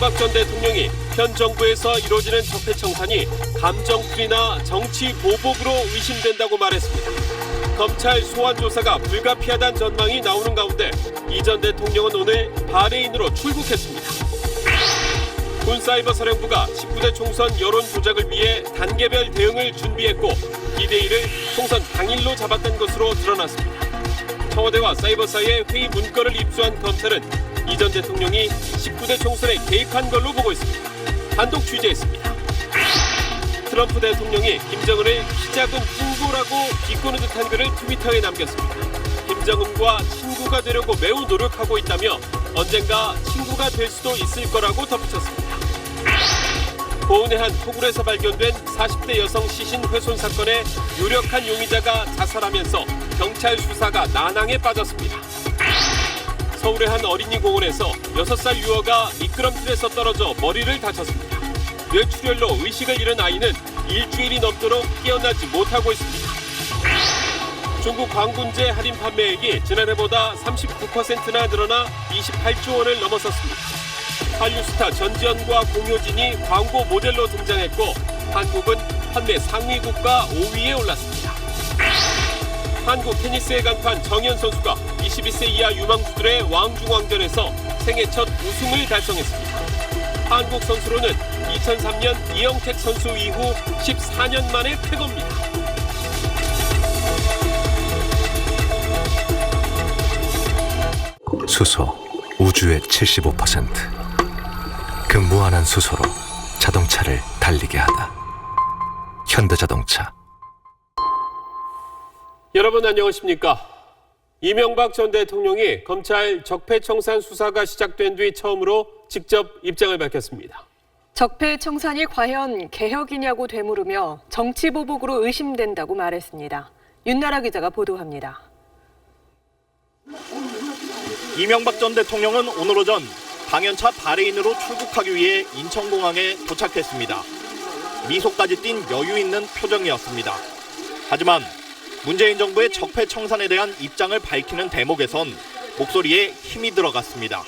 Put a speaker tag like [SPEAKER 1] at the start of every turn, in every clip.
[SPEAKER 1] 이명박 전 대통령이 현 정부에서 이루어지는 적폐청산이 감정풀이나 정치 보복으로 의심된다고 말했습니다. 검찰 소환 조사가 불가피하다는 전망이 나오는 가운데 이 전 대통령은 오늘 바레인으로 출국했습니다. 군사이버사령부가 19대 총선 여론 조작을 위해 단계별 대응을 준비했고 D-Day를 총선 당일로 잡았던 것으로 드러났습니다. 청와대와 사이버사의 회의 문건을 입수한 검찰은 이 전 대통령이 19대 총선에 개입한 걸로 보고 있습니다. 단독 취재했습니다. 트럼프 대통령이 김정은을 키 작은 핑구라고 비꼬는 듯한 글을 트위터에 남겼습니다. 김정은과 친구가 되려고 매우 노력하고 있다며 언젠가 친구가 될 수도 있을 거라고 덧붙였습니다. 고은의 한 토굴에서 발견된 40대 여성 시신 훼손 사건의 유력한 용의자가 자살하면서 경찰 수사가 난항에 빠졌습니다. 서울의 한 어린이 공원에서 6살 유아가 미끄럼틀에서 떨어져 머리를 다쳤습니다. 뇌출혈로 의식을 잃은 아이는 일주일이 넘도록 깨어나지 못하고 있습니다. 중국 광군제 할인 판매액이 지난해보다 39%나 늘어나 28조 원을 넘어섰습니다. 한류 스타 전지현과 공효진이 광고 모델로 등장했고 한국은 판매 상위 국가 5위에 올랐습니다. 한국 테니스의 강판 정현 선수가 22세 이하 유망주들의 왕중왕전에서 생애 첫 우승을 달성했습니다. 한국 선수로는 2003년 이영택 선수 이후 14년 만에 쾌거입니다.
[SPEAKER 2] 수소, 우주의 75%. 그 무한한 수소로 자동차를 달리게 하다. 현대자동차.
[SPEAKER 1] 여러분 안녕하십니까? 이명박 전 대통령이 검찰 적폐청산 수사가 시작된 뒤 처음으로 직접 입장을 밝혔습니다.
[SPEAKER 3] 적폐청산이 과연 개혁이냐고 되물으며 정치보복으로 의심된다고 말했습니다. 윤나라 기자가 보도합니다.
[SPEAKER 4] 이명박 전 대통령은 오늘 오전 방연차 바레인으로 출국하기 위해 인천공항에 도착했습니다. 미소까지 띤 여유 있는 표정이었습니다. 하지만 문재인 정부의 적폐청산에 대한 입장을 밝히는 대목에선 목소리에 힘이 들어갔습니다.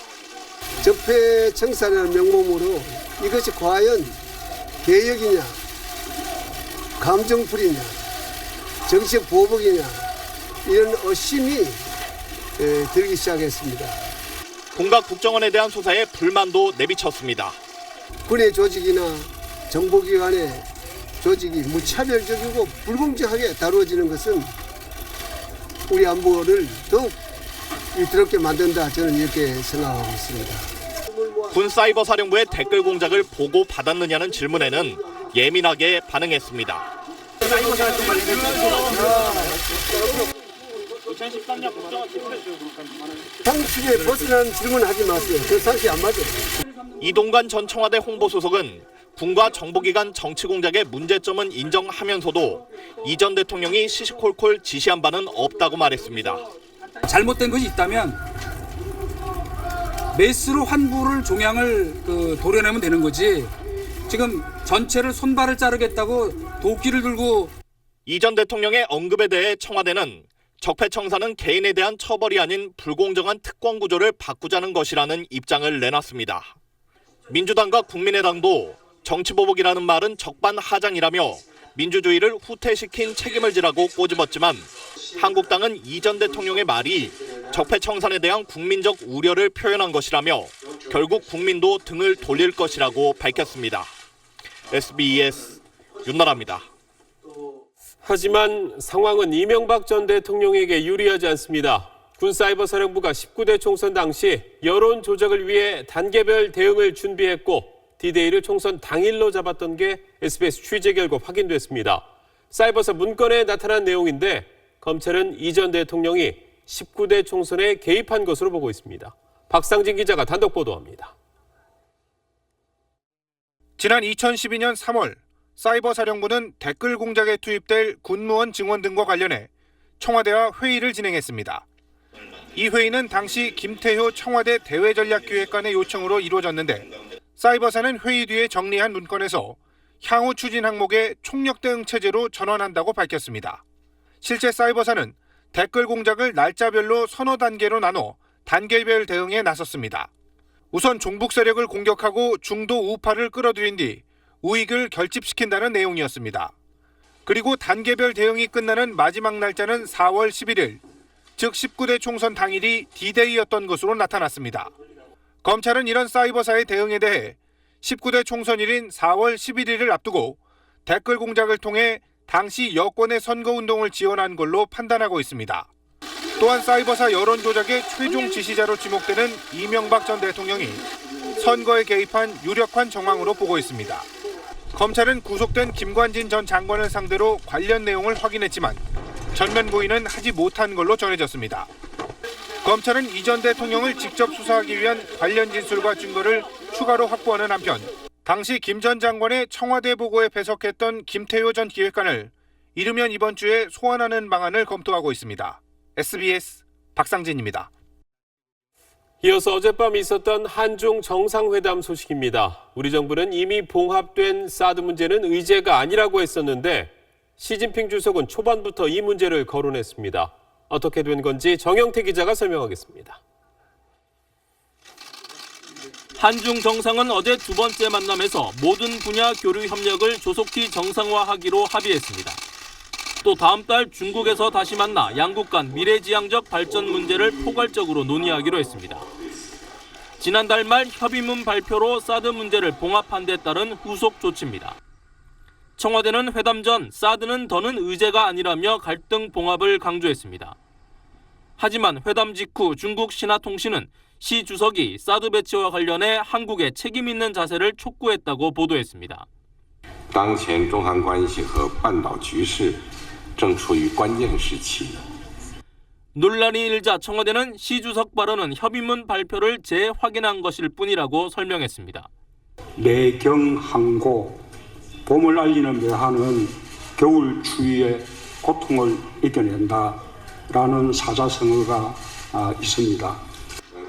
[SPEAKER 5] 적폐청산이라는 명목으로 이것이 과연 개혁이냐, 감정풀이냐, 정치적 보복이냐 이런 의심이 들기 시작했습니다.
[SPEAKER 4] 군각 국정원에 대한 수사에 불만도 내비쳤습니다.
[SPEAKER 5] 군의 조직이나 정보기관의 조직이 무차별적이고 불공정하게 다루어지는 것은 우리 안보를 더욱 위태롭게 만든다, 저는 이렇게 생각하고 있습니다.
[SPEAKER 4] 군사이버사령부의 댓글 공작을 보고 받았느냐는 질문에는 예민하게 반응했습니다.
[SPEAKER 5] 2013년 국정원 상식에 벗어나는 질문하지 마세요. 그 상식 안 맞아요.
[SPEAKER 4] 이동관 전 청와대 홍보수석은 군과 정보기관 정치 공작의 문제점은 인정하면서도 이 전 대통령이 시시콜콜 지시한 바는 없다고 말했습니다.
[SPEAKER 6] 잘못된 것이 있다면 메스로 환부를 종양을 도려내면 되는 거지. 지금 전체를 손발을 자르겠다고 도끼를 들고.
[SPEAKER 4] 이 전 대통령의 언급에 대해 청와대는 적폐청산은 개인에 대한 처벌이 아닌 불공정한 특권 구조를 바꾸자는 것이라는 입장을 내놨습니다. 민주당과 국민의당도 정치보복이라는 말은 적반하장이라며 민주주의를 후퇴시킨 책임을 지라고 꼬집었지만 한국당은 이 전 대통령의 말이 적폐청산에 대한 국민적 우려를 표현한 것이라며 결국 국민도 등을 돌릴 것이라고 밝혔습니다. SBS 윤나라입니다.
[SPEAKER 1] 하지만 상황은 이명박 전 대통령에게 유리하지 않습니다. 군사이버사령부가 19대 총선 당시 여론 조작을 위해 단계별 대응을 준비했고 D-Day를 총선 당일로 잡았던 게 SBS 취재 결과 확인됐습니다. 사이버사 문건에 나타난 내용인데 검찰은 이 전 대통령이 19대 총선에 개입한 것으로 보고 있습니다. 박상진 기자가 단독 보도합니다.
[SPEAKER 7] 지난 2012년 3월 사이버사령부는 댓글 공작에 투입될 군무원 증원 등과 관련해 청와대와 회의를 진행했습니다. 이 회의는 당시 김태효 청와대 대외전략기획관의 요청으로 이루어졌는데 사이버사는 회의 뒤에 정리한 문건에서 향후 추진 항목에 총력 대응 체제로 전환한다고 밝혔습니다. 실제 사이버사는 댓글 공작을 날짜별로 서너 단계로 나눠 단계별 대응에 나섰습니다. 우선 종북 세력을 공격하고 중도 우파를 끌어들인 뒤 우익을 결집시킨다는 내용이었습니다. 그리고 단계별 대응이 끝나는 마지막 날짜는 4월 11일, 즉 19대 총선 당일이 D-Day였던 것으로 나타났습니다. 검찰은 이런 사이버사의 대응에 대해 19대 총선일인 4월 11일을 앞두고 댓글 공작을 통해 당시 여권의 선거운동을 지원한 걸로 판단하고 있습니다. 또한 사이버사 여론 조작의 최종 지시자로 지목되는 이명박 전 대통령이 선거에 개입한 유력한 정황으로 보고 있습니다. 검찰은 구속된 김관진 전 장관을 상대로 관련 내용을 확인했지만 전면 부인은 하지 못한 걸로 전해졌습니다. 검찰은 이 전 대통령을 직접 수사하기 위한 관련 진술과 증거를 추가로 확보하는 한편 당시 김 전 장관의 청와대 보고에 배석했던 김태효 전 기획관을 이르면 이번 주에 소환하는 방안을 검토하고 있습니다. SBS 박상진입니다.
[SPEAKER 1] 이어서 어젯밤 있었던 한중 정상회담 소식입니다. 우리 정부는 이미 봉합된 사드 문제는 의제가 아니라고 했었는데 시진핑 주석은 초반부터 이 문제를 거론했습니다. 어떻게 된 건지 정영태 기자가 설명하겠습니다.
[SPEAKER 8] 한중 정상은 어제 두 번째 만남에서 모든 분야 교류 협력을 조속히 정상화하기로 합의했습니다. 또 다음 달 중국에서 다시 만나 양국 간 미래지향적 발전 문제를 포괄적으로 논의하기로 했습니다. 지난달 말 협의문 발표로 사드 문제를 봉합한 데 따른 후속 조치입니다. 청와대는 회담 전 사드는 더는 의제가 아니라며 갈등 봉합을 강조했습니다. 하지만 회담 직후 중국 신화통신은 시 주석이 사드 배치와 관련해 한국의 책임 있는 자세를 촉구했다고 보도했습니다.
[SPEAKER 9] 当前中韩关系和半岛局势正处于关键时期.
[SPEAKER 8] 논란이 일자 청와대는 시 주석 발언은 협의문 발표를 재확인한 것일 뿐이라고 설명했습니다.
[SPEAKER 10] 내경 항고 봄을 알리는 매화는 겨울 추위의 고통을 이겨낸다라는 사자성어가 있습니다.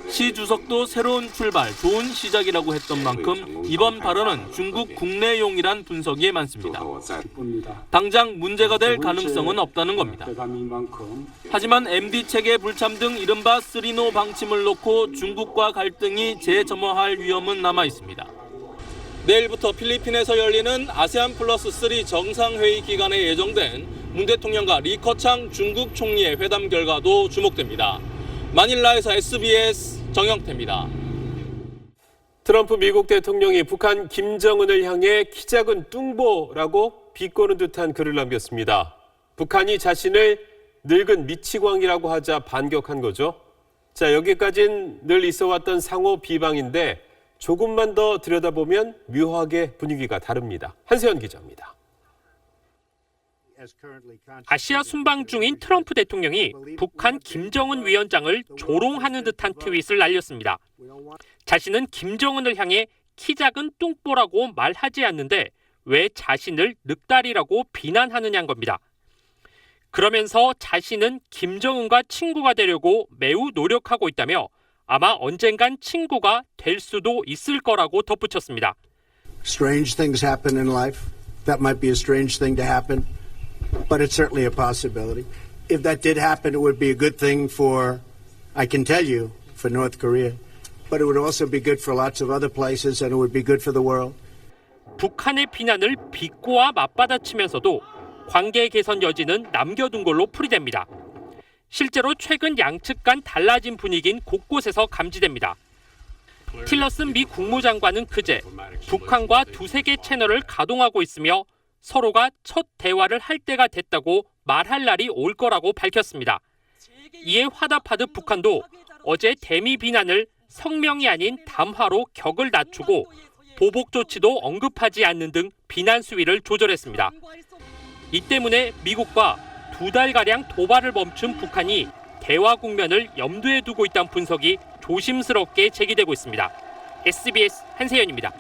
[SPEAKER 8] 시 주석도 새로운 출발, 좋은 시작이라고 했던 만큼 이번 발언은 중국 국내용이란 분석이 많습니다. 당장 문제가 될 가능성은 없다는 겁니다. 하지만 MD체계 불참 등 이른바 3노 방침을 놓고 중국과 갈등이 재점화할 위험은 남아 있습니다. 내일부터 필리핀에서 열리는 아세안 플러스 3 정상회의 기간에 예정된 문 대통령과 리커창 중국 총리의 회담 결과도 주목됩니다. 마닐라에서 SBS 정영태입니다.
[SPEAKER 1] 트럼프 미국 대통령이 북한 김정은을 향해 키 작은 뚱보라고 비꼬는 듯한 글을 남겼습니다. 북한이 자신을 늙은 미치광이라고 하자 반격한 거죠. 자, 여기까지는 늘 있어왔던 상호 비방인데 조금만 더 들여다보면 묘하게 분위기가 다릅니다. 한세현 기자입니다.
[SPEAKER 11] 아시아 순방 중인 트럼프 대통령이 북한 김정은 위원장을 조롱하는 듯한 트윗을 날렸습니다. 자신은 김정은을 향해 키 작은 뚱보라고 말하지 않는데 왜 자신을 늑다리라고 비난하느냐는 겁니다. 그러면서 자신은 김정은과 친구가 되려고 매우 노력하고 있다며 아마 언젠간 친구가 될 수도 있을 거라고 덧붙였습니다.
[SPEAKER 12] Strange things happen in life. That might be a strange thing to happen. But it's certainly a possibility. If that did happen, it would be a good thing for, I can tell you, for North Korea. But it would also be good for lots of other places and it would be good for the world.
[SPEAKER 11] 북한의 비난을 비꼬아 맞받아치면서도 관계 개선 여지는 남겨둔 걸로 풀이됩니다. 실제로 최근 양측 간 달라진 분위기는 곳곳에서 감지됩니다. 틸러슨 미 국무장관은 그제 북한과 두세 개 채널을 가동하고 있으며 서로가 첫 대화를 할 때가 됐다고 말할 날이 올 거라고 밝혔습니다. 이에 화답하듯 북한도 어제 대미 비난을 성명이 아닌 담화로 격을 낮추고 보복 조치도 언급하지 않는 등 비난 수위를 조절했습니다. 이 때문에 미국과 두 달가량 도발을 멈춘 북한이 대화 국면을 염두에 두고 있다는 분석이 조심스럽게 제기되고 있습니다. SBS 한세현입니다.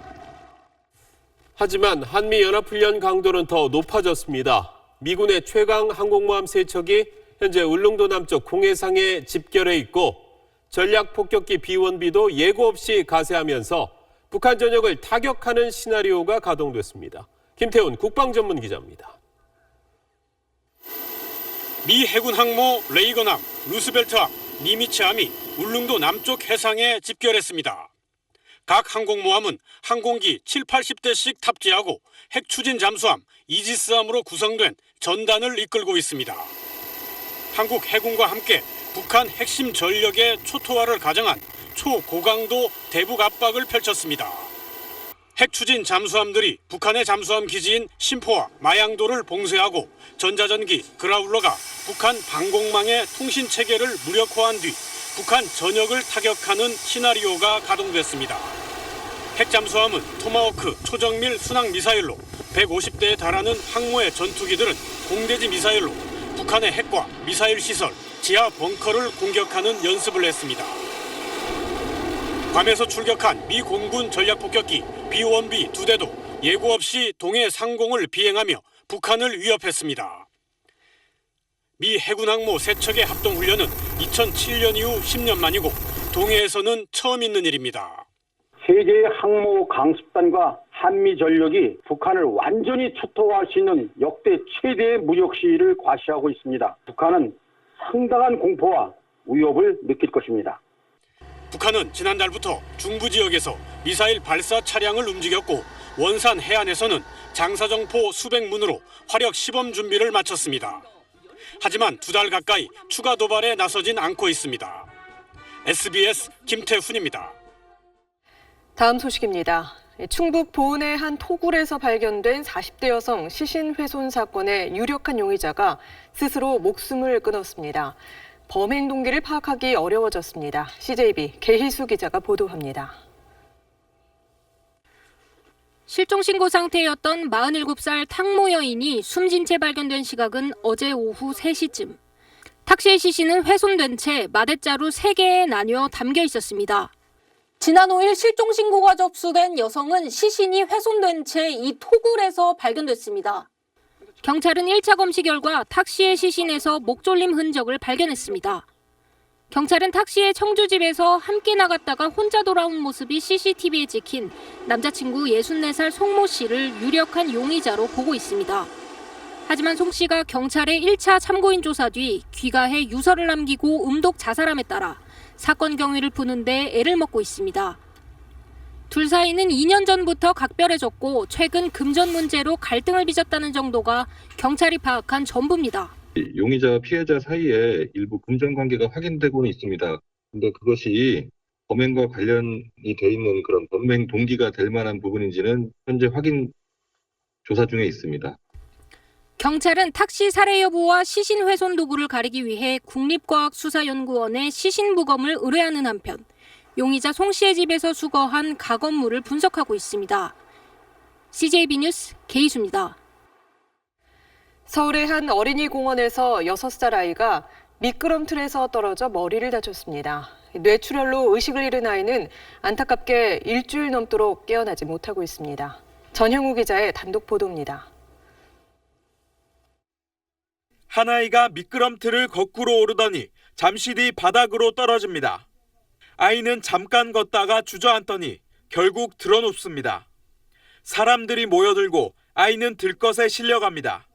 [SPEAKER 1] 하지만 한미연합훈련 강도는 더 높아졌습니다. 미군의 최강 항공모함 3척이 현재 울릉도 남쪽 공해상에 집결해 있고 전략폭격기 B-1B도 예고 없이 가세하면서 북한 전역을 타격하는 시나리오가 가동됐습니다. 김태훈 국방전문기자입니다.
[SPEAKER 13] 미 해군 항모 레이건함, 루스벨트함, 니미츠함이 울릉도 남쪽 해상에 집결했습니다. 각 항공모함은 항공기 7, 80대씩 탑재하고 핵추진 잠수함, 이지스함으로 구성된 전단을 이끌고 있습니다. 한국 해군과 함께 북한 핵심 전력의 초토화를 가정한 초고강도 대북 압박을 펼쳤습니다. 핵추진 잠수함들이 북한의 잠수함 기지인 심포와 마양도를 봉쇄하고 전자전기 그라울러가 북한 방공망의 통신 체계를 무력화한 뒤 북한 전역을 타격하는 시나리오가 가동됐습니다. 핵잠수함은 토마호크 초정밀 순항 미사일로 150대에 달하는 항모의 전투기들은 공대지 미사일로 북한의 핵과 미사일 시설, 지하 벙커를 공격하는 연습을 했습니다. 괌에서 출격한 미 공군 전략폭격기 B-1B 2대도 예고 없이 동해 상공을 비행하며 북한을 위협했습니다. 미 해군 항모 3척의 합동훈련은 2007년 이후 10년 만이고 동해에서는 처음 있는 일입니다.
[SPEAKER 14] 세계의 항모 강습단과 한미 전력이 북한을 완전히 초토화할 수 있는 역대 최대의 무력 시위를 과시하고 있습니다. 북한은 상당한 공포와 위협을 느낄 것입니다.
[SPEAKER 13] 북한은 지난달부터 중부 지역에서 미사일 발사 차량을 움직였고 원산 해안에서는 장사정포 수백 문으로 화력 시범 준비를 마쳤습니다. 하지만 2달 가까이 추가 도발에 나서진 않고 있습니다. SBS 김태훈입니다.
[SPEAKER 3] 다음 소식입니다. 충북 보은의 한 토굴에서 발견된 40대 여성 시신 훼손 사건의 유력한 용의자가 스스로 목숨을 끊었습니다. 범행 동기를 파악하기 어려워졌습니다. CJB 개희수 기자가 보도합니다.
[SPEAKER 15] 실종 신고 상태였던 47살 탕모 여인이 숨진 채 발견된 시각은 어제 오후 3시쯤. 탁시의 시신은 훼손된 채 마대자루 3개에 나뉘어 담겨 있었습니다. 지난 5일 실종 신고가 접수된 여성은 시신이 훼손된 채 이 토굴에서 발견됐습니다. 경찰은 1차 검시 결과 탁시의 시신에서 목 졸림 흔적을 발견했습니다. 경찰은 탁시의 청주집에서 함께 나갔다가 혼자 돌아온 모습이 CCTV에 찍힌 남자친구 64살 송모 씨를 유력한 용의자로 보고 있습니다. 하지만 송 씨가 경찰의 1차 참고인 조사 뒤 귀가해 유서를 남기고 음독 자살함에 따라 사건 경위를 푸는데 애를 먹고 있습니다. 둘 사이는 2년 전부터 각별해졌고 최근 금전 문제로 갈등을 빚었다는 정도가 경찰이 파악한 전부입니다.
[SPEAKER 16] 용의자와 피해자 사이에 일부 금전 관계가 확인되고는 있습니다. 근데 그것이 범행과 관련이 돼 있는 그런 범행 동기가 될 만한 부분인지는 현재 확인 조사 중에 있습니다.
[SPEAKER 15] 경찰은 탁시 살해 여부와 시신 훼손 도구를 가리기 위해 국립과학수사연구원에 시신 부검을 의뢰하는 한편 용의자 송 씨의 집에서 수거한 가검물을 분석하고 있습니다. CJB 뉴스 개희수입니다.
[SPEAKER 3] 서울의 한 어린이 공원에서 6살 아이가 미끄럼틀에서 떨어져 머리를 다쳤습니다. 뇌출혈로 의식을 잃은 아이는 안타깝게 일주일 넘도록 깨어나지 못하고 있습니다. 전형우 기자의 단독 보도입니다.
[SPEAKER 17] 한 아이가 미끄럼틀을 거꾸로 오르더니 잠시 뒤 바닥으로 떨어집니다. 아이는 잠깐 걷다가 주저앉더니 결국 드러눕습니다. 사람들이 모여들고 아이는 들것에 실려갑니다.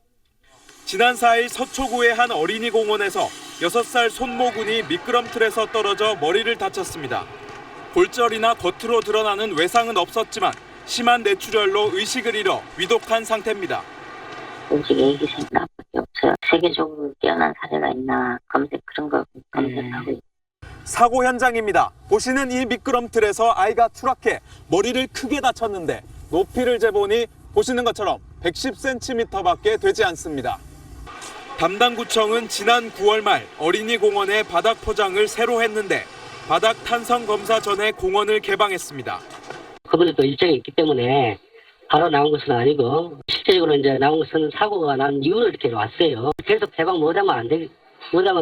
[SPEAKER 17] 지난 4일 서초구의 한 어린이 공원에서 6살 손모 군이 미끄럼틀에서 떨어져 머리를 다쳤습니다. 골절이나 겉으로 드러나는 외상은 없었지만 심한 뇌출혈로 의식을 잃어 위독한 상태입니다.
[SPEAKER 18] 의식이 있으신 나밖에 없어요. 세계적으로 뛰어난 사례가 있나 그런 거 검색하고 있어요.
[SPEAKER 17] 사고 현장입니다. 보시는 이 미끄럼틀에서 아이가 추락해 머리를 크게 다쳤는데 높이를 재보니 보시는 것처럼 110cm밖에 되지 않습니다. 담당 구청은 지난 9월 말 어린이 공원의 바닥 포장을 새로 했는데 바닥 탄성 검사 전에 공원을 개방했습니다.
[SPEAKER 19] 그분들도 일정이 있기 때문에 바로 나온 것은 아니고 실제적으로 이제 나온 것은 사고가 난 이후로 이렇게 왔어요. 계속 개방 못하면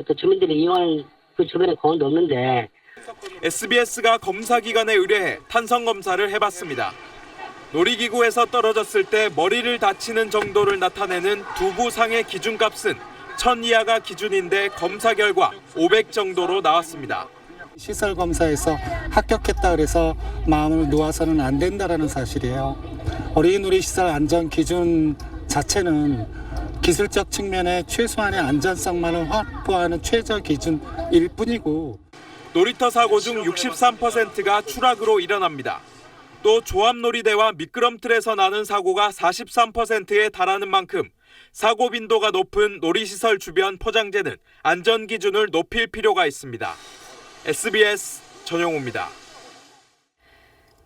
[SPEAKER 19] 또 주민들이 이용하는 그 주변에 공원도 없는데.
[SPEAKER 17] SBS가 검사기관에 의뢰해 탄성 검사를 해봤습니다. 놀이기구에서 떨어졌을 때 머리를 다치는 정도를 나타내는 두부상의 기준값은 1000 이하가 기준인데 검사 결과 500 정도로 나왔습니다.
[SPEAKER 20] 시설 검사에서 합격했다 그래서 마음을 놓아서는 안 된다라는 사실이에요. 어린이 놀이시설 안전 기준 자체는 기술적 측면의 최소한의 안전성만을 확보하는 최저 기준일 뿐이고
[SPEAKER 17] 놀이터 사고 중 63%가 추락으로 일어납니다. 또 조합놀이대와 미끄럼틀에서 나는 사고가 43%에 달하는 만큼 사고 빈도가 높은 놀이시설 주변 포장재는 안전 기준을 높일 필요가 있습니다. SBS 전용호입니다.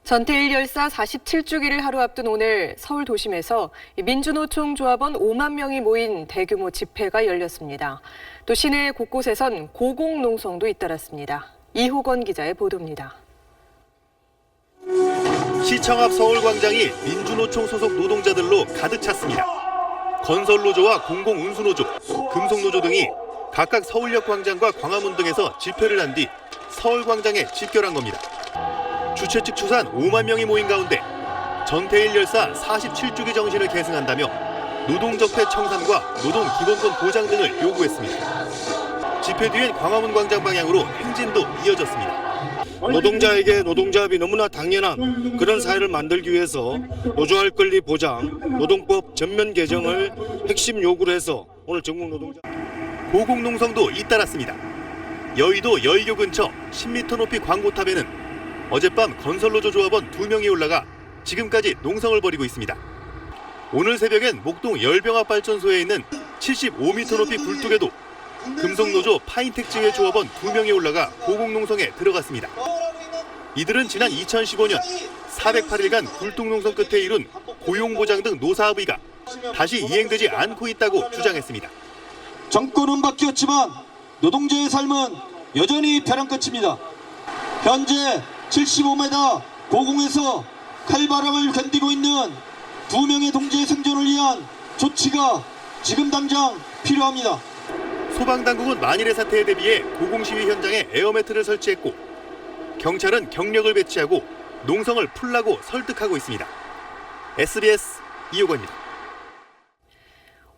[SPEAKER 3] 전태일 열사 47주기를 하루 앞둔 오늘 서울 도심에서 민주노총 조합원 5만 명이 모인 대규모 집회가 열렸습니다. 또 시내 곳곳에선 고공농성도 잇따랐습니다. 이호건 기자의 보도입니다.
[SPEAKER 4] 시청 앞 서울광장이 민주노총 소속 노동자들로 가득 찼습니다. 건설노조와 공공운수노조, 금속노조 등이 각각 서울역 광장과 광화문 등에서 집회를 한 뒤 서울광장에 집결한 겁니다. 주최 측 추산 5만 명이 모인 가운데 전태일 열사 47주기 정신을 계승한다며 노동적폐 청산과 노동기본권 보장 등을 요구했습니다. 집회 뒤엔 광화문 광장 방향으로 행진도 이어졌습니다.
[SPEAKER 21] 노동자에게 노동조합이 너무나 당연한 그런 사회를 만들기 위해서 노조할 권리 보장, 노동법 전면 개정을 핵심 요구를 해서 오늘 전국 노동자
[SPEAKER 4] 고공농성도 잇따랐습니다. 여의도 여의교 근처 10m 높이 광고탑에는 어젯밤 건설노조 조합원 2명이 올라가 지금까지 농성을 벌이고 있습니다. 오늘 새벽엔 목동 열병합 발전소에 있는 75m 높이 굴뚝에도 금속노조 파인텍지회 조합원 2명이 올라가 고공농성에 들어갔습니다. 이들은 지난 2015년 408일간 굴뚝농성 끝에 이룬 고용보장 등 노사합의가 다시 이행되지 않고 있다고 주장했습니다.
[SPEAKER 22] 정권은 바뀌었지만 노동자의 삶은 여전히 벼랑 끝입니다. 현재 75m 고공에서 칼바람을 견디고 있는 2명의 동지의 생존을 위한 조치가 지금 당장 필요합니다.
[SPEAKER 4] 소방당국은 만일의 사태에 대비해 고공시위 현장에 에어매트를 설치했고 경찰은 경력을 배치하고 농성을 풀라고 설득하고 있습니다. SBS 이호건입니다.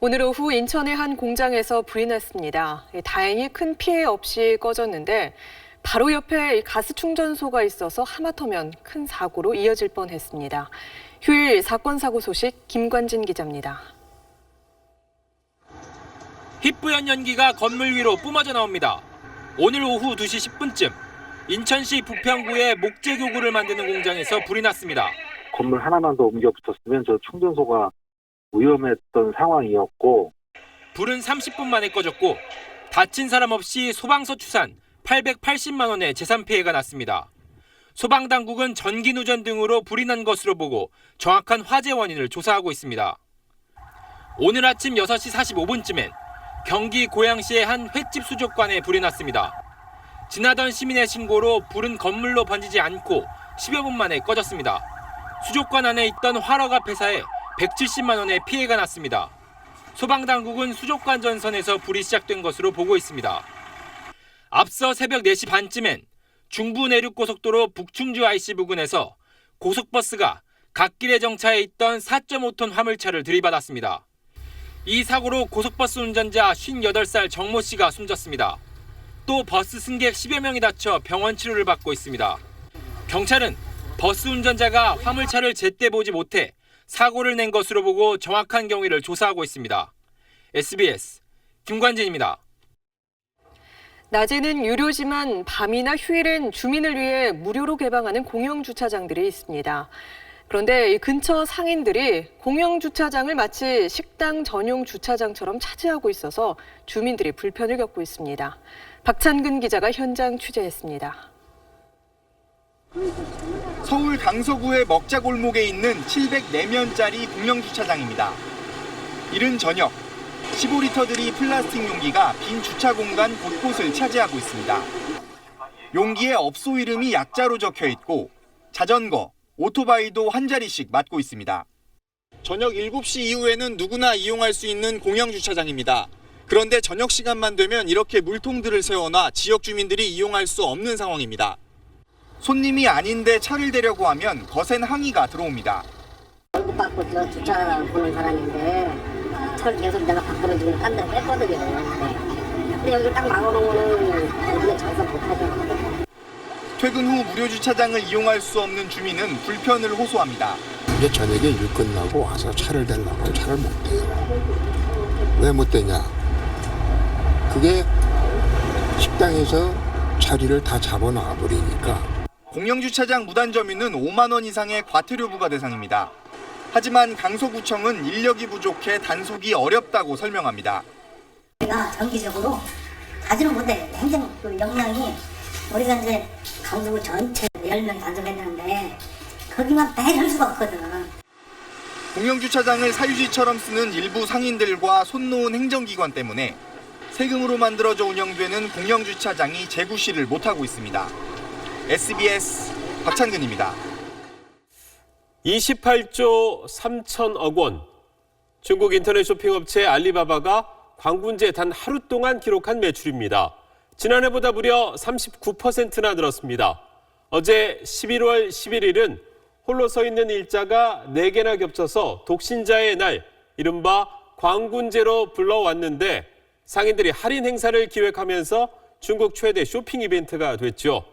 [SPEAKER 3] 오늘 오후 인천의 한 공장에서 불이 났습니다. 다행히 큰 피해 없이 꺼졌는데 바로 옆에 가스 충전소가 있어서 하마터면 큰 사고로 이어질 뻔했습니다. 휴일 사건 사고 소식 김관진 기자입니다.
[SPEAKER 8] 희뿌연 연기가 건물 위로 뿜어져 나옵니다. 오늘 오후 2시 10분쯤 인천시 부평구의 목재교구를 만드는 공장에서 불이 났습니다.
[SPEAKER 23] 건물 하나만 더 옮겨 붙었으면 저 충전소가 위험했던 상황이었고
[SPEAKER 8] 불은 30분 만에 꺼졌고 다친 사람 없이 소방서 추산 880만 원의 재산 피해가 났습니다. 소방당국은 전기 누전 등으로 불이 난 것으로 보고 정확한 화재 원인을 조사하고 있습니다. 오늘 아침 6시 45분쯤엔 경기 고양시의 한 횟집 수족관에 불이 났습니다. 지나던 시민의 신고로 불은 건물로 번지지 않고 10여 분 만에 꺼졌습니다. 수족관 안에 있던 화로가 폐사해 170만 원의 피해가 났습니다. 소방당국은 수족관 전선에서 불이 시작된 것으로 보고 있습니다. 앞서 새벽 4시 반쯤엔 중부 내륙고속도로 북충주 IC 부근에서 고속버스가 갓길에 정차해 있던 4.5톤 화물차를 들이받았습니다. 이 사고로 고속버스 운전자 58살 정모 씨가 숨졌습니다. 또 버스 승객 10여 명이 다쳐 병원 치료를 받고 있습니다. 경찰은 버스 운전자가 화물차를 제때 보지 못해 사고를 낸 것으로 보고 정확한 경위를 조사하고 있습니다. SBS 김관진입니다.
[SPEAKER 3] 낮에는 유료지만 밤이나 휴일엔 주민을 위해 무료로 개방하는 공영주차장들이 있습니다. 그런데 이 근처 상인들이 공영주차장을 마치 식당 전용 주차장처럼 차지하고 있어서 주민들이 불편을 겪고 있습니다. 박찬근 기자가 현장 취재했습니다.
[SPEAKER 24] 서울 강서구의 먹자골목에 있는 704면짜리 공영주차장입니다. 이른 저녁, 15리터들이 플라스틱 용기가 빈 주차 공간 곳곳을 차지하고 있습니다. 용기에 업소 이름이 약자로 적혀 있고 자전거, 오토바이도 한 자리씩 맡고 있습니다. 저녁 7시 이후에는 누구나 이용할 수 있는 공영주차장입니다. 그런데 저녁 시간만 되면 이렇게 물통들을 세워놔 지역 주민들이 이용할 수 없는 상황입니다. 손님이 아닌데 차를 대려고 하면 거센 항의가 들어옵니다.
[SPEAKER 25] 월급 받고 저 주차 보는 사람인데 차를 계속 내가 바꾸는 중에 딴 데로 뺐거든요. 근데 여기를 딱 막아놓으면 우리는 장사 못하죠.
[SPEAKER 24] 퇴근 후 무료 주차장을 이용할 수 없는 주민은 불편을 호소합니다.
[SPEAKER 26] 이제 저녁에 일 끝나고 와서 차를 대려고 차를 못 대요. 왜 못 대냐? 그게 식당에서 자리를 다 잡아놔 버리니까.
[SPEAKER 24] 공영주차장 무단점유는 5만 원 이상의 과태료 부과 대상입니다. 하지만 강서구청은 인력이 부족해 단속이 어렵다고 설명합니다.
[SPEAKER 25] 우리가 정기적으로 자주는 못해 행정 역량이 우리가 이제 강서구 전체 10명 단속했는데 거기만 매일 할 수가 없거든.
[SPEAKER 24] 공영주차장을 사유지처럼 쓰는 일부 상인들과 손 놓은 행정기관 때문에 세금으로 만들어져 운영되는 공영주차장이 재구시를 못하고 있습니다. SBS 박찬근입니다.
[SPEAKER 1] 28조 3천억 원. 중국 인터넷 쇼핑업체 알리바바가 광군제 단 하루 동안 기록한 매출입니다. 지난해보다 무려 39%나 늘었습니다. 어제 11월 11일은 홀로 서 있는 일자가 4개나 겹쳐서 독신자의 날, 이른바 광군제로 불러왔는데 상인들이 할인 행사를 기획하면서 중국 최대 쇼핑 이벤트가 됐죠.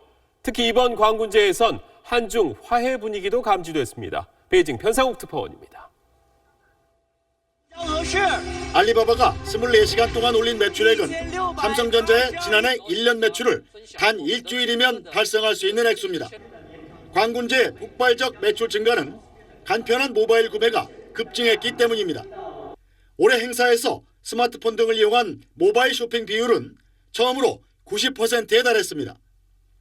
[SPEAKER 1] 특히 이번 광군제에선 한중 화해 분위기도 감지됐습니다. 베이징 변상욱 특파원입니다.
[SPEAKER 2] 알리바바가 24시간 동안 올린 매출액은 삼성전자의 지난해 1년 매출을 단 일주일이면 달성할 수 있는 액수입니다. 광군제의 폭발적 매출 증가는 간편한 모바일 구매가 급증했기 때문입니다. 올해 행사에서 스마트폰 등을 이용한 모바일 쇼핑 비율은 처음으로 90%에 달했습니다.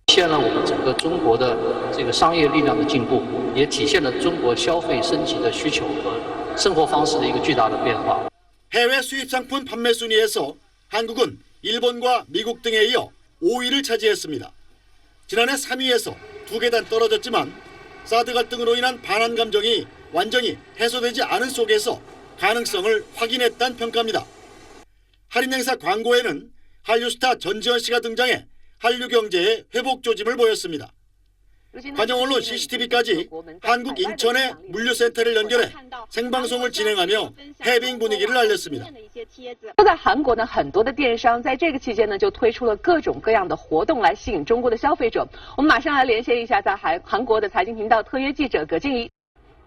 [SPEAKER 5] 体现了我们整个中国的这个商业力量的进步，也体现了中国消费升级的需求和生活方式的一个巨大的变化。
[SPEAKER 2] 해외 수입 상품 판매 순위에서 한국은 일본과 미국 등에 이어 5위를 차지했습니다. 지난해 3위에서 2계단 떨어졌지만 사드 갈등으로 인한 반한 감정이 완전히 해소되지 않은 속에서 가능성을 확인했다는 평가입니다. 할인 행사 광고에는 한류 스타 전지현 씨가 등장해 한류 경제의 회복 조짐을 보였습니다. 관영 언론 CCTV까지 한국 인천의 물류센터를 연결해 생방송을 진행하며 해빙 분위기를 알렸습니다.
[SPEAKER 6] 在韩国呢，很多的电商在这个期间呢，就推出了各种各样的活动来吸引中国的消费者。我们马上来连线一下在韩国的财经频道特约记者葛静怡。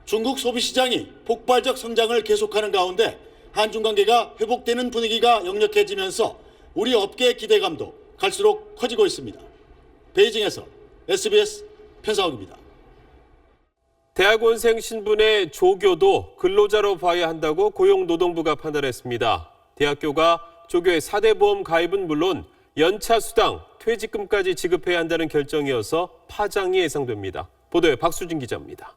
[SPEAKER 2] 중국 소비시장이 폭발적 성장을 계속하는 가운데 한중 관계가 회복되는 분위기가 역력해지면서 우리 업계의 기대감도 갈수록 커지고 있습니다. 베이징에서 SBS 편상욱입니다.
[SPEAKER 1] 대학원생 신분의 조교도 근로자로 봐야 한다고 고용노동부가 판단했습니다. 대학교가 조교의 4대 보험 가입은 물론 연차 수당, 퇴직금까지 지급해야 한다는 결정이어서 파장이 예상됩니다. 보도에 박수진 기자입니다.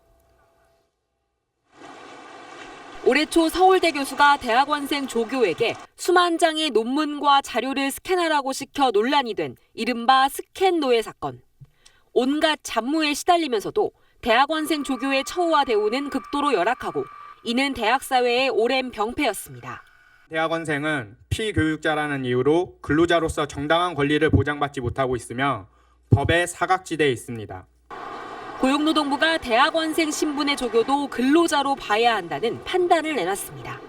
[SPEAKER 7] 올해 초 서울대 교수가 대학원생 조교에게 수만 장의 논문과 자료를 스캔하라고 시켜 논란이 된 이른바 스캔 노예 사건. 온갖 잡무에 시달리면서도 대학원생 조교의 처우와 대우는 극도로 열악하고 이는 대학 사회의 오랜 병폐였습니다.
[SPEAKER 9] 대학원생은 피교육자라는 이유로 근로자로서 정당한 권리를 보장받지 못하고 있으며 법의 사각지대에 있습니다.
[SPEAKER 7] 고용노동부가 대학원생 신분의 조교도 근로자로 봐야 한다는 판단을 내놨습니다.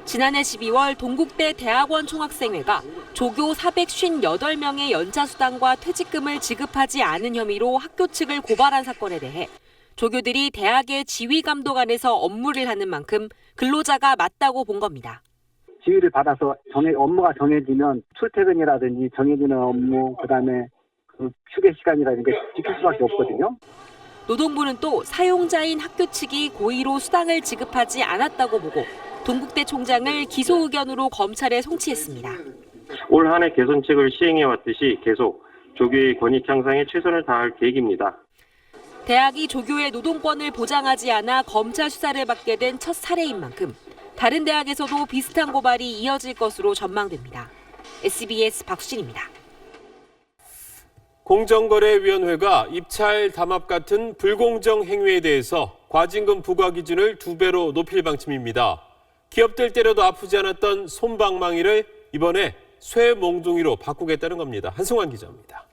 [SPEAKER 7] 지난해 12월 동국대 대학원 총학생회가 조교 458명의 연차수당과 퇴직금을 지급하지 않은 혐의로 학교 측을 고발한 사건에 대해 조교들이 대학의 지휘감독 안에서 업무를 하는 만큼 근로자가 맞다고 본 겁니다.
[SPEAKER 14] 지휘를 받아서 업무가 정해지면 출퇴근이라든지 정해지는 업무, 그다음에 휴게 시간이라든지 지킬 수밖에 없거든요.
[SPEAKER 7] 노동부는 또 사용자인 학교 측이 고의로 수당을 지급하지 않았다고 보고 동국대 총장을 기소 의견으로 검찰에 송치했습니다.
[SPEAKER 10] 올 한 해 개선책을 시행해왔듯이 계속 조교의 권익 향상에 최선을 다할 계획입니다.
[SPEAKER 7] 대학이 조교의 노동권을 보장하지 않아 검찰 수사를 받게 된 첫 사례인 만큼 다른 대학에서도 비슷한 고발이 이어질 것으로 전망됩니다. SBS 박수진입니다.
[SPEAKER 1] 공정거래위원회가 입찰 담합 같은 불공정 행위에 대해서 과징금 부과 기준을 2배로 높일 방침입니다. 기업들 때려도 아프지 않았던 솜방망이를 이번에 쇠몽둥이로 바꾸겠다는 겁니다. 한승환 기자입니다.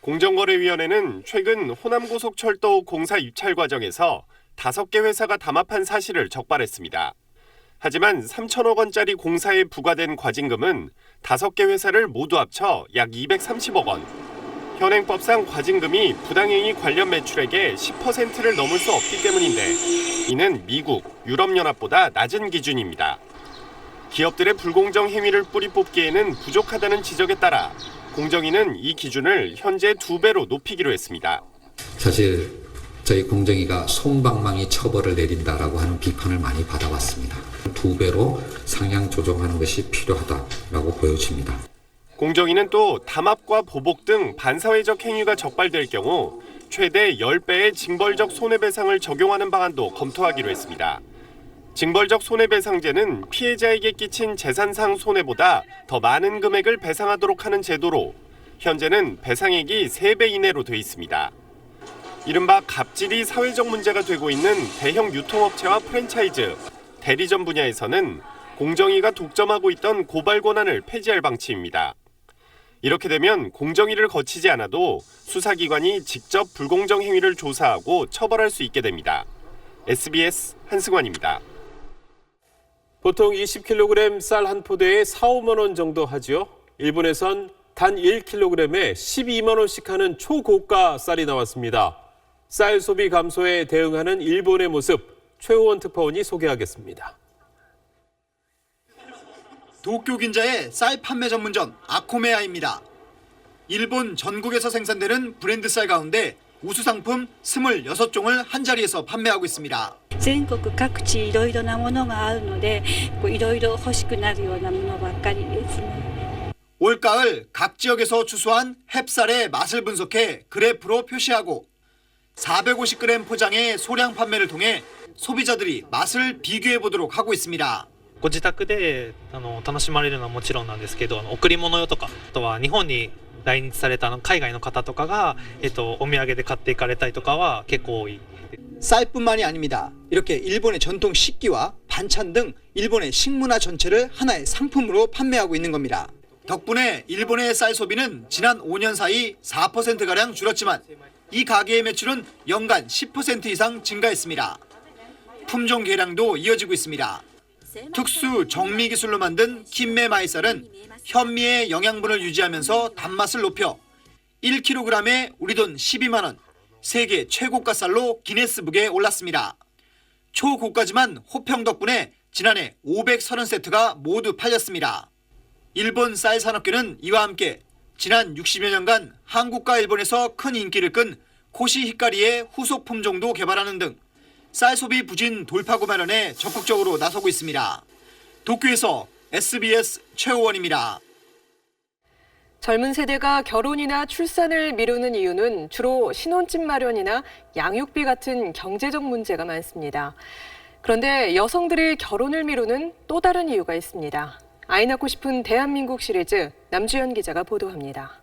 [SPEAKER 27] 공정거래위원회는 최근 호남고속철도 공사 입찰 과정에서 5개 회사가 담합한 사실을 적발했습니다. 하지만 3천억 원짜리 공사에 부과된 과징금은 5개 회사를 모두 합쳐 약 230억 원. 현행법상 과징금이 부당행위 관련 매출액의 10%를 넘을 수 없기 때문인데 이는 미국, 유럽연합보다 낮은 기준입니다. 기업들의 불공정 행위를 뿌리 뽑기에는 부족하다는 지적에 따라 공정위는 이 기준을 현재 2배로 높이기로 했습니다.
[SPEAKER 11] 사실 저희 공정위가 솜방망이 처벌을 내린다라고 하는 비판을 많이 받아왔습니다. 2배로 상향 조정하는 것이 필요하다라고 보여집니다.
[SPEAKER 27] 공정위는 또 담합과 보복 등 반사회적 행위가 적발될 경우 최대 10배의 징벌적 손해배상을 적용하는 방안도 검토하기로 했습니다. 징벌적 손해배상제는 피해자에게 끼친 재산상 손해보다 더 많은 금액을 배상하도록 하는 제도로 현재는 배상액이 3배 이내로 돼 있습니다. 이른바 갑질이 사회적 문제가 되고 있는 대형 유통업체와 프랜차이즈, 대리점 분야에서는 공정위가 독점하고 있던 고발 권한을 폐지할 방침입니다. 이렇게 되면 공정위를 거치지 않아도 수사기관이 직접 불공정 행위를 조사하고 처벌할 수 있게 됩니다. SBS 한승환입니다.
[SPEAKER 1] 보통 20kg 쌀 한 포대에 4-5만 원 정도 하죠. 일본에선 단 1kg에 12만 원씩 하는 초고가 쌀이 나왔습니다. 쌀 소비 감소에 대응하는 일본의 모습, 최호원 특파원이 소개하겠습니다.
[SPEAKER 24] 도쿄 긴자의 쌀 판매 전문점 아코메야입니다. 일본 전국에서 생산되는 브랜드 쌀 가운데 우수 상품 26종을 한자리에서 판매하고 있습니다.
[SPEAKER 12] 全国各地いろいろなものがあるので、いろいろ欲しくなるようなものばっかりですね。
[SPEAKER 24] 올가을 각 지역에서 추수한 햅쌀의 맛을 분석해 그래프로 표시하고 450g 포장의 소량 판매를 통해 소비자들이 맛을 비교해 보도록 하고 있습니다.
[SPEAKER 13] ご自宅で楽しまれるのはもちろんなんですけど、贈り物用とか、あとは日本に来日された海外の方とかが、お土産で買っていかれたりとかは結構多い。
[SPEAKER 24] 쌀뿐만이 아닙니다. 이렇게 일본의 전통 식기와 반찬 등 일본의 식문화 전체를 하나의 상품으로 판매하고 있는 겁니다. 덕분에 일본의 쌀 소비는 지난 5년 사이 4%가량 줄었지만 이 가게의 매출은 연간 10% 이상 증가했습니다. 품종 개량도 이어지고 있습니다. 특수 정미 기술로 만든 킨메 마이쌀은 현미의 영양분을 유지하면서 단맛을 높여 1kg에 우리 돈 12만 원, 세계 최고가 쌀로 기네스북에 올랐습니다. 초고가지만 호평 덕분에 지난해 530세트가 모두 팔렸습니다. 일본 쌀 산업계는 이와 함께 지난 60여 년간 한국과 일본에서 큰 인기를 끈 코시히카리의 후속 품종도 개발하는 등 쌀 소비 부진 돌파구 마련에 적극적으로 나서고 있습니다. 도쿄에서 SBS 최호원입니다.
[SPEAKER 3] 젊은 세대가 결혼이나 출산을 미루는 이유는 주로 신혼집 마련이나 양육비 같은 경제적 문제가 많습니다. 그런데 여성들이 결혼을 미루는 또 다른 이유가 있습니다. 아이 낳고 싶은 대한민국 시리즈 남주현 기자가 보도합니다.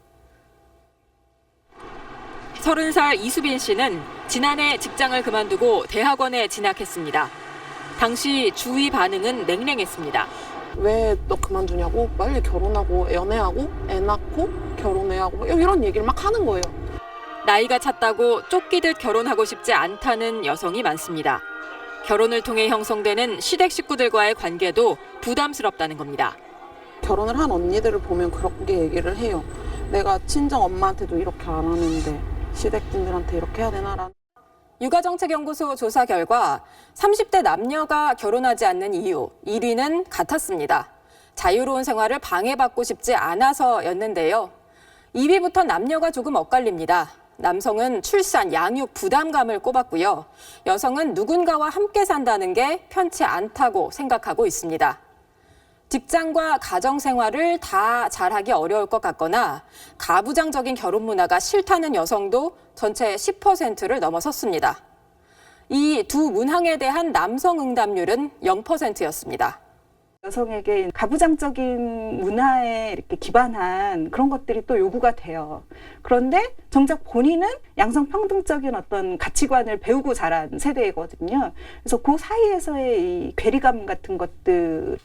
[SPEAKER 7] 30살 이수빈 씨는 지난해 직장을 그만두고 대학원에 진학했습니다. 당시 주위 반응은 냉랭했습니다.
[SPEAKER 15] 왜 너 그만두냐고? 빨리 결혼하고 연애하고 애 낳고 결혼해야 하고 이런 얘기를 막 하는 거예요.
[SPEAKER 7] 나이가 찼다고 쫓기듯 결혼하고 싶지 않다는 여성이 많습니다. 결혼을 통해 형성되는 시댁 식구들과의 관계도 부담스럽다는 겁니다.
[SPEAKER 15] 결혼을 한 언니들을 보면 그렇게 얘기를 해요. 내가 친정 엄마한테도 이렇게 안 하는데 시댁분들한테 이렇게 해야 되나라는.
[SPEAKER 7] 육아정책연구소 조사 결과 30대 남녀가 결혼하지 않는 이유 1위는 같았습니다. 자유로운 생활을 방해받고 싶지 않아서였는데요. 2위부터 남녀가 조금 엇갈립니다. 남성은 출산, 양육 부담감을 꼽았고요. 여성은 누군가와 함께 산다는 게 편치 않다고 생각하고 있습니다. 직장과 가정 생활을 다 잘하기 어려울 것 같거나 가부장적인 결혼 문화가 싫다는 여성도 전체 10%를 넘어섰습니다. 이 두 문항에 대한 남성 응답률은 0%였습니다.
[SPEAKER 16] 여성에게 가부장적인 문화에 이렇게 기반한 그런 것들이 또 요구가 돼요. 그런데 정작 본인은 양성평등적인 어떤 가치관을 배우고 자란 세대거든요. 그래서 그 사이에서의 이 괴리감 같은 것들.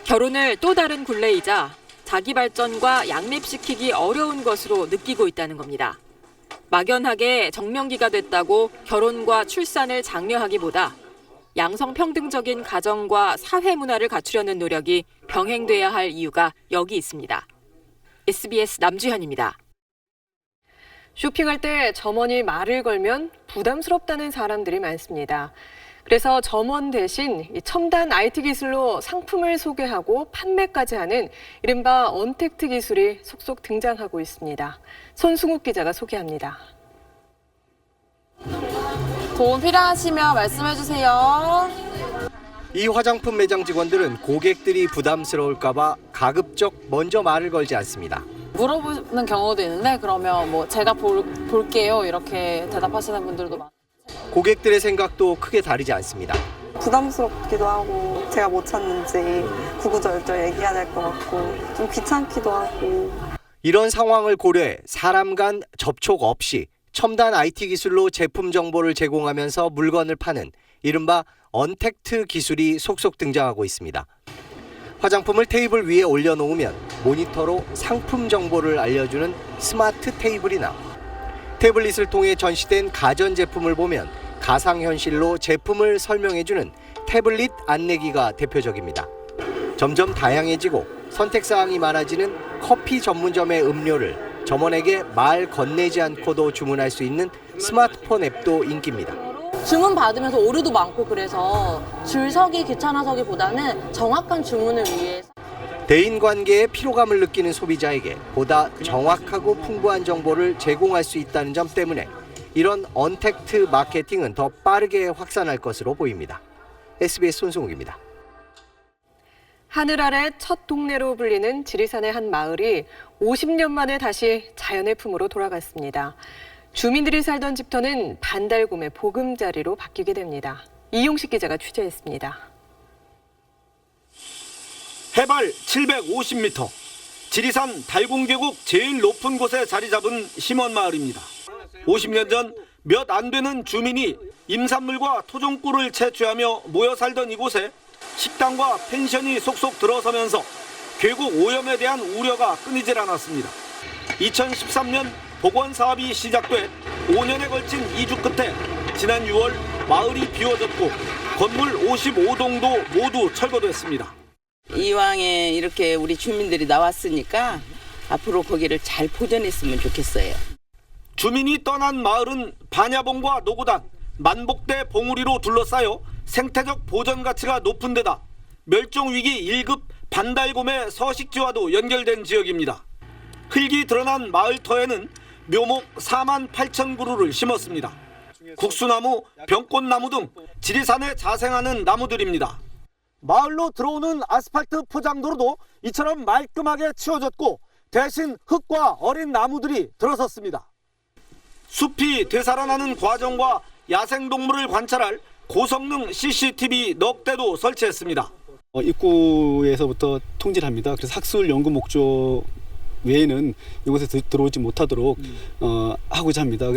[SPEAKER 7] 결혼을 또 다른 굴레이자 자기 발전과 양립시키기 어려운 것으로 느끼고 있다는 겁니다. 막연하게 정년기가 됐다고 결혼과 출산을 장려하기보다 양성평등적인 가정과 사회 문화를 갖추려는 노력이 병행돼야 할 이유가 여기 있습니다. SBS 남주현입니다.
[SPEAKER 3] 쇼핑할 때 점원이 말을 걸면 부담스럽다는 사람들이 많습니다. 그래서 점원 대신 이 첨단 IT 기술로 상품을 소개하고 판매까지 하는 이른바 언택트 기술이 속속 등장하고 있습니다. 손승욱 기자가 소개합니다.
[SPEAKER 4] 도움 필요하시면 말씀해 주세요.
[SPEAKER 17] 이 화장품 매장 직원들은 고객들이 부담스러울까봐 가급적 먼저 말을 걸지 않습니다.
[SPEAKER 4] 물어보는 경우도 있는데 그러면 뭐 제가 볼게요 이렇게 대답하시는 분들도 많아요.
[SPEAKER 17] 고객들의 생각도 크게 다르지 않습니다.
[SPEAKER 15] 부담스럽기도 하고 제가 못 찾는지 구구절절 얘기해야 될 것 같고 좀 귀찮기도 하고.
[SPEAKER 17] 이런 상황을 고려해 사람 간 접촉 없이 첨단 IT 기술로 제품 정보를 제공하면서 물건을 파는 이른바 언택트 기술이 속속 등장하고 있습니다. 화장품을 테이블 위에 올려놓으면 모니터로 상품 정보를 알려주는 스마트 테이블이나 태블릿을 통해 전시된 가전제품을 보면 가상현실로 제품을 설명해주는 태블릿 안내기가 대표적입니다. 점점 다양해지고 선택사항이 많아지는 커피 전문점의 음료를 점원에게 말 건네지 않고도 주문할 수 있는 스마트폰 앱도 인기입니다.
[SPEAKER 4] 주문 받으면서 오류도 많고 그래서 줄 서기 귀찮아서기보다는 정확한 주문을 위해서
[SPEAKER 17] 대인관계에 피로감을 느끼는 소비자에게 보다 정확하고 풍부한 정보를 제공할 수 있다는 점 때문에 이런 언택트 마케팅은 더 빠르게 확산할 것으로 보입니다. SBS 손승욱입니다.
[SPEAKER 3] 하늘 아래 첫 동네로 불리는 지리산의 한 마을이 50년 만에 다시 자연의 품으로 돌아갔습니다. 주민들이 살던 집터는 반달곰의 보금자리로 바뀌게 됩니다. 이용식 기자가 취재했습니다.
[SPEAKER 18] 해발 750m, 지리산 달궁계곡 제일 높은 곳에 자리 잡은 심원마을입니다. 50년 전 몇 안 되는 주민이 임산물과 토종꿀을 채취하며 모여 살던 이곳에 식당과 펜션이 속속 들어서면서 계곡 오염에 대한 우려가 끊이질 않았습니다. 2013년 복원 사업이 시작돼 5년에 걸친 이주 끝에 지난 6월 마을이 비워졌고 건물 55동도 모두 철거됐습니다.
[SPEAKER 19] 이왕에 이렇게 우리 주민들이 나왔으니까 앞으로 거기를 잘 보존했으면 좋겠어요.
[SPEAKER 18] 주민이 떠난 마을은 반야봉과 노구단, 만복대 봉우리로 둘러싸여 생태적 보전 가치가 높은 데다 멸종위기 1급 반달곰의 서식지와도 연결된 지역입니다. 흙이 드러난 마을터에는 묘목 4만 8천 그루를 심었습니다. 국수나무, 병꽃나무 등 지리산에 자생하는 나무들입니다. 마을로 들어오는 아스팔트 포장도로도 이처럼 말끔하게 치워졌고 대신 흙과 어린 나무들이 들어섰습니다. 숲이 되살아나는 과정과 야생동물을 관찰할 고성능 CCTV 넉 대도 설치했습니다.
[SPEAKER 20] 입구에서부터 통제를 합니다. 그래서 학술 연구 목적 외에는 이곳에 들어오지 못하도록 하고자 합니다.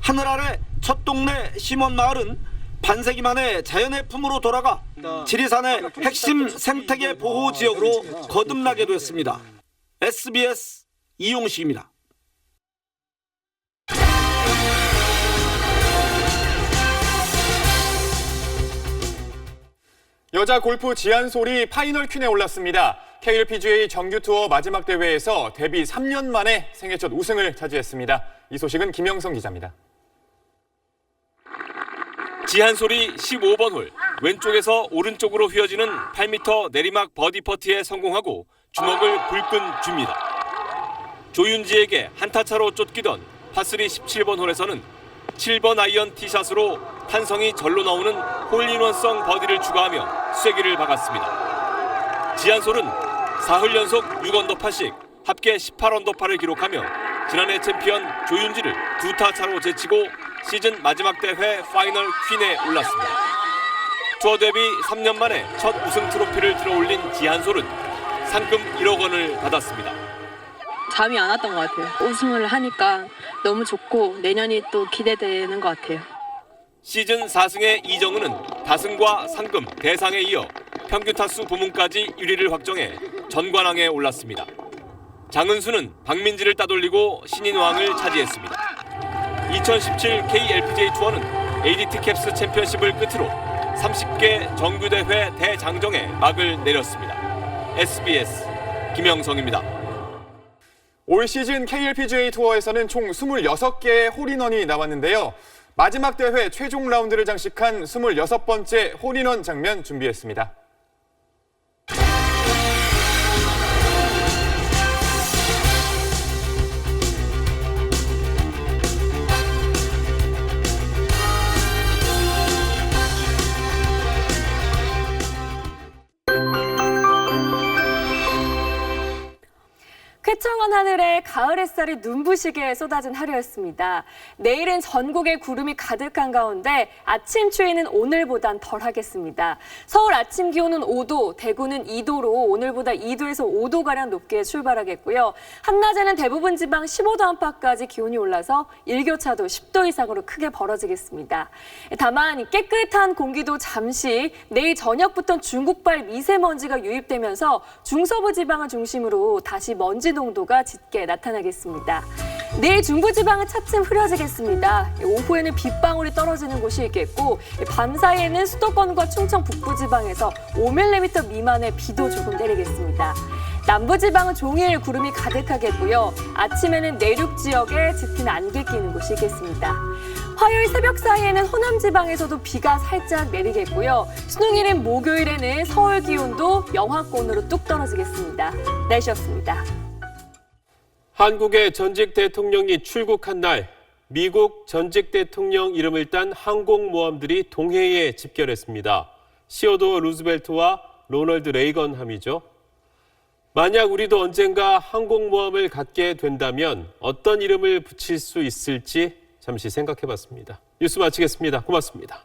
[SPEAKER 18] 하늘 아래 첫 동네 심원마을은 반세기 만에 자연의 품으로 돌아가 지리산의 핵심 생태계 보호 지역으로 거듭나게 됐습니다. SBS 이용식입니다.
[SPEAKER 24] 여자 골프 지한솔이 파이널 퀸에 올랐습니다. KLPGA 정규 투어 마지막 대회에서 데뷔 3년 만에 생애 첫 우승을 차지했습니다. 이 소식은 김영성 기자입니다.
[SPEAKER 1] 지한솔이 15번 홀 왼쪽에서 오른쪽으로 휘어지는 8m 내리막 버디 퍼트에 성공하고 주먹을 불끈 줍니다. 조윤지에게 한타차로 쫓기던 파3 17번 홀에서는 7번 아이언 티샷으로 탄성이 절로 나오는 홀인원성 버디를 추가하며 쐐기를 박았습니다. 지한솔은 4흘 연속 6언더파씩 합계 18언더파를 기록하며 지난해 챔피언 조윤지를 2타 차로 제치고 시즌 마지막 대회 파이널 퀸에 올랐습니다. 투어 데뷔 3년 만에 첫 우승 트로피를 들어올린 지한솔은 상금 1억 원을 받았습니다.
[SPEAKER 21] 잠이 안 왔던 것 같아요. 우승을 하니까 너무 좋고 내년이 또 기대되는 것 같아요.
[SPEAKER 1] 시즌 4승의 이정은은 다승과 상금, 대상에 이어 평균 타수 부문까지 1위를 확정해 전관왕에 올랐습니다. 장은수는 박민지를 따돌리고 신인왕을 차지했습니다. 2017 KLPGA 투어는 ADT 캡스 챔피언십을 끝으로 30개 정규대회 대장정에 막을 내렸습니다. SBS 김영성입니다.
[SPEAKER 24] 올 시즌 KLPGA 투어에서는 총 26개의 홀인원이 나왔는데요. 마지막 대회 최종 라운드를 장식한 26번째 홀인원 장면 준비했습니다.
[SPEAKER 5] 쾌청한 하늘에 가을 햇살이 눈부시게 쏟아진 하루였습니다. 내일은 전국에 구름이 가득한 가운데 아침 추위는 오늘보단 덜하겠습니다. 서울 아침 기온은 5도, 대구는 2도로 오늘보다 2도에서 5도가량 높게 출발하겠고요. 한낮에는 대부분 지방 15도 안팎까지 기온이 올라서 일교차도 10도 이상으로 크게 벌어지겠습니다. 다만 깨끗한 공기도 잠시 내일 저녁부터 중국발 미세먼지가 유입되면서 중서부 지방을 중심으로 다시 먼지 농도가 짙게 나타나겠습니다. 내일 중부지방은 차츰 흐려지겠습니다. 오후에는 빗방울이 떨어지는 곳이 있겠고 밤 사이에는 수도권과 충청 북부지방에서 5mm 미만의 비도 조금 내리겠습니다. 남부지방은 종일 구름이 가득하겠고요. 아침에는 내륙 지역에 짙은 안개 끼는 곳이 있겠습니다. 화요일 새벽 사이에는 호남지방에서도 비가 살짝 내리겠고요. 수능일인 목요일에는 서울 기온도 영하권으로 뚝 떨어지겠습니다. 날씨였습니다.
[SPEAKER 1] 한국의 전직 대통령이 출국한 날, 미국 전직 대통령 이름을 딴 항공모함들이 동해에 집결했습니다. 시어도어 루즈벨트와 로널드 레이건 함이죠. 만약 우리도 언젠가 항공모함을 갖게 된다면 어떤 이름을 붙일 수 있을지 잠시 생각해봤습니다. 뉴스 마치겠습니다. 고맙습니다.